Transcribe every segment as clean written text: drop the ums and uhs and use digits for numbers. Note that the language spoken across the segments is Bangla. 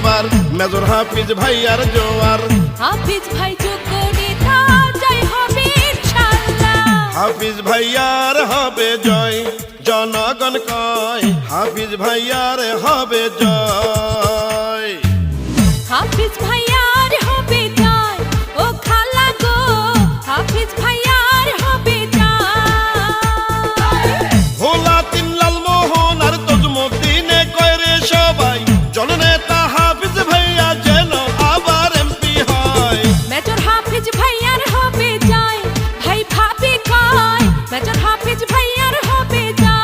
এবার মেজর হাফিজ ভাইয়ার জোয়ার। হাফিজ ভাই যোগ্য নেতা, জয় হবে ইনশাআল্লাহ। হাফিজ ভাইয়ার হবে জয়, জনগণ কয় হাফিজ ভাইয়ার হবে জয়। হাফিজ ভাইয়ার হবে জয়, ও খালা গো হাফিজ ভাইয়ার হবে জয়। ভোলা তিন লালমোহন আর তজমুদ্দিনে কয় রে সবাই, জননেতা হাফিজ ভাইয়া যেন আবার এমপি হয়। মেজর হাফিজ ভাইয়ার হবে জয়, ভাই ভাবি কয় মেজর হাফিজ ভাইয়ার হবে জয়।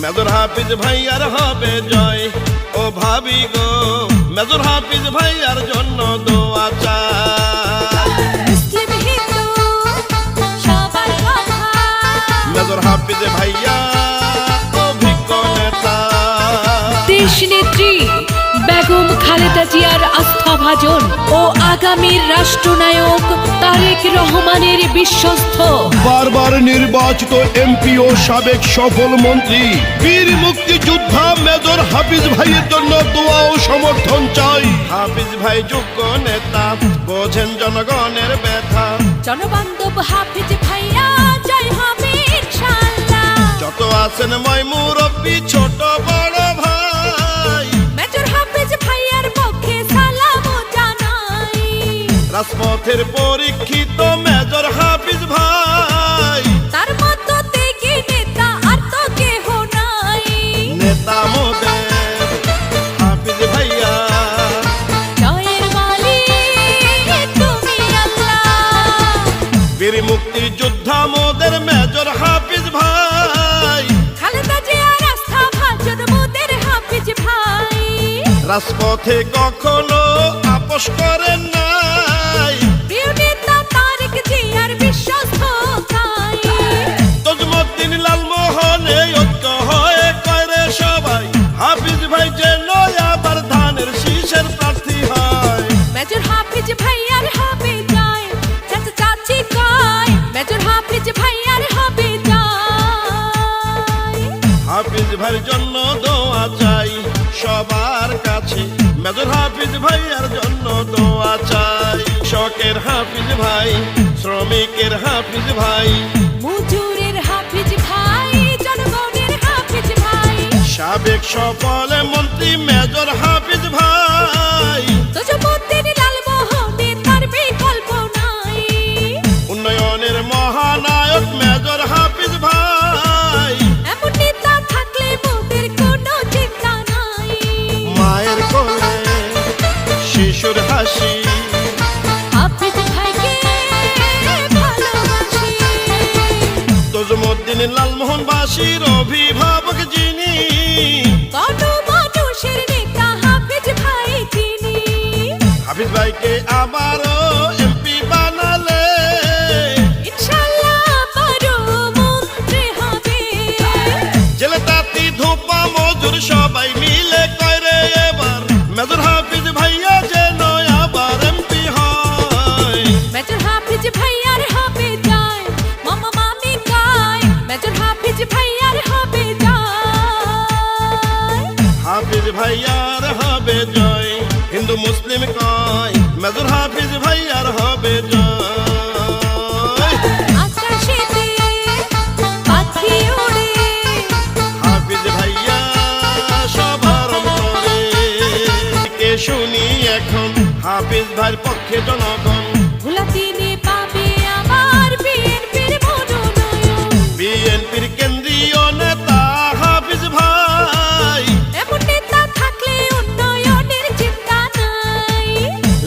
মেজর হাফিজ ভাইয়ার হবে জয়, ও ভাবি গো মেজর হাফিজ ভাইয়ার জন্য দোয়া চাই। মুসলিম হিন্দু সবার কথা, মেজর হাফিজ ভাইয়া অভিজ্ঞ নেতা। দেশ নেত্রী বেগম খালেদা জিয়ার আস্থাভাজন ও আগামীর রাষ্ট্রনায়ক তারেক রহমানের বিশ্বস্ত, বারবার নির্বাচিত এমপি ও সাবেক সফল মন্ত্রী বীর মুক্তিযোদ্ধা মেজর হাফিজ ভাইয়ের জন্য দোয়া ও সমর্থন চাই। হাফিজ ভাই যোগ্য নেতা, বোঝেন জনগণের ব্যথা। জনবান্ধব হাফিজ ভাইয়া জয় হবে ইনশাআল্লাহ। যত আছেন মই মুরব্বি ছোট বড় ভাই, মেজর হাফিজ ভাইয়ার পক্ষে সালাম জানাই। রাজপথের পরীক্ষিত মেজর হাফিজ ভাই, তার মতো ত্যাগী নেতা আর তো কেহ নাই। নেতা মোদের হাফিজ ভাইয়া। জয়ের মালিক তুমি আল্লাহ। বীর মুক্তিযোদ্ধা মোদের মেজর হাফিজ ভাই, খালেদা জিয়ার আস্থাভাজন মোদের হাফিজ ভাই। রাজপথে কখনো আপোষ করেন নাই, প্রিয় নেতা তারেক জিয়ার বিশ্বস্ত ভাই। তজমুদ্দিন লালমোহন এই ঐক্য হয়ে কয় রে সবাই, হাফিজ ভাই যেন আবার ধানের শীষের প্রার্থী হয়। মেজর হাফিজ ভাইয়ার হবে জয়, চাচা চাচি কয় মেজর হাফিজ ভাইয়ার হবে জয়। হাফিজ ভাইয়ের জন্য দোয়া চাই সবার কাছে, মেজর হাফিজ ভাইয়ার জন্য দোয়া চাই। শখের হাফিজ ভাই, শ্রমিকের হাফিজ ভাই, মজুরের হাফিজ ভাই, জনগণের হাফিজ ভাই। সাবেক সফল মন্ত্রী মেজর হাফিজ ভাই, তজমুদ্দিন লালমোহনের তার বিকল্প নাই। উন্নয়নের মহানায়ক মেজর হাফিজ ভাই, এমন নেতা থাকলে মোদের কোনো চিন্তা নাই। মায়ের কোলে শিশুর হাসি, হাফিজ ভাইকে ভালোবাসি। তজমুদ্দিন লালমোহনবাসীর অভিভাবক যিনি, গণমানুষের নেতা হাফিজ ভাই তিনি। হাফিজ ভাইকে আবারও এমপি বানালে ইনশাআল্লাহ বড় মন্ত্রী হবে। জেলে তাঁতি ধোপা মজুর সবাই মিলে কয় রে এবার মেজর হাফিজ ভাইয়া যেন আবার এমপি হয়। মেজর হাফিজ ভাইয়ার হবে জয়, মামা মামি কয় মেজর হাফিজ ভাইয়ার হবে জয়। হাফিজ ভাইয়ার হবে জয়, হিন্দু মুসলিম কয় মেজর হাফিজ ভাইয়ার হবে জয়। আকাশেতে পাখি ওড়ে, হাফিজ ভাইয়া সবার অন্তরে, কে শুনি এখন হাফিজ ভাইয়ের পক্ষে জনগণ। ভোলা দিনে পাবে আমার বিএনপির মনোনয়ন। বিএনপির কেন্দ্রীয় নেতা হাফিজ ভাই, এমন নেতা থাকলে উন্নয়নের চিন্তা নাই।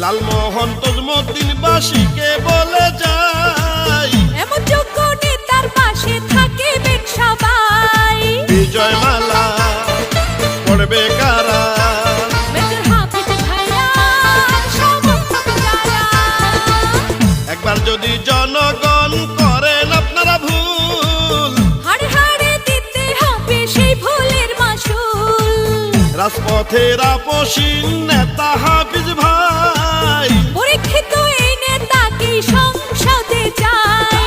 লালমোহন তজমুদ্দিনবাসীকে বলে যায়, এমন যোগ্য নেতার পাশে থাকিবেন সবাই। বিজয় মালা পড়বে কারা, মেজর হাফিজ ভাইয়া সমর্থক যারা। একবার যদি জনগণ করেন আপনারা ভুল, হাড়ে হাড়ে দিতে হবে সেই ভুলের মাসুল। রাজপথের আপসীন নেতা হাফিজ ভাই, পরীক্ষিত এই নেতাকেই সংসদে চাই।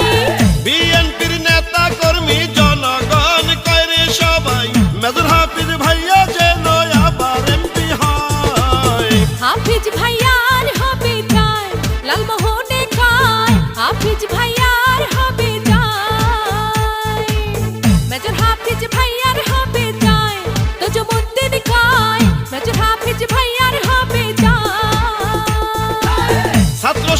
বিএনপির নেতা কর্মী জনগণ কয় রে সবাই মেজর হাফিজ ভাইয়া যেন আবার এমপি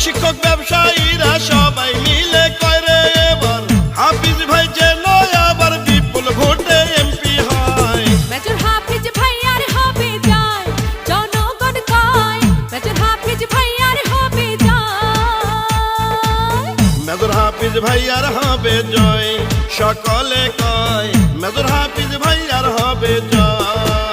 শিক্ষক ব্যবসায়ীরা সবাই মিলে করে এবার হাফিজ ভাই যেন আবার বিপুল ভোটে এমপি হয়। মেজর হাফিজ ভাই আর হবে জয়, জনগণ কয় মেজর হাফিজ ভাই আর হবে জয়। মেজর হাফিজ ভাই আর হবে জয়, সকলে কয় মেজর হাফিজ ভাই আর হবে জয়।